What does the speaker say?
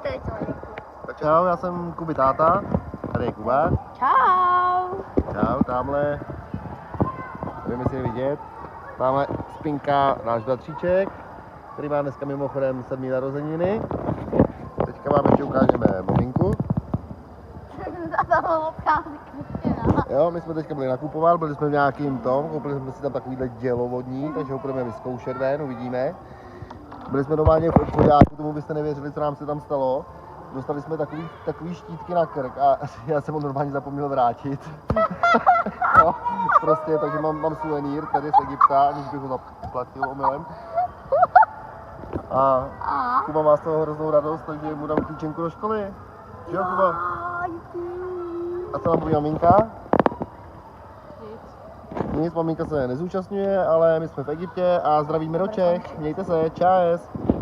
teď. Tak čau, já jsem Kuby táta, tady je Kuba. Čau. Čau, tamhle, nevím, jestli je vidět, tamhle Spinka, náš bratříček, který má dneska mimochodem 7. narozeniny. Teďka vám ještě ukážeme maminku. Jo, my jsme teďka byli nakupovat, byli jsme v nějakým tom, koupili jsme si tam takovýhle dělo vodní, takže ho budeme vyzkoušet ven, uvidíme. Byli jsme normálně v obchodáku, tomu byste nevěřili, co nám se tam stalo. Dostali jsme takový štítky na krk a já jsem ho normálně zapomněl vrátit. No, prostě, takže mám suvenýr tady z Egypta, aniž bych ho zaplatil omylem. A Kuba má z toho hroznou radost, takže mu dám klíčenku do školy. Jo, Kuba? A co nám poví maminka? Nic, maminka se nezúčastňuje, ale my jsme v Egyptě a zdravíme do Čech. Mějte se, čau.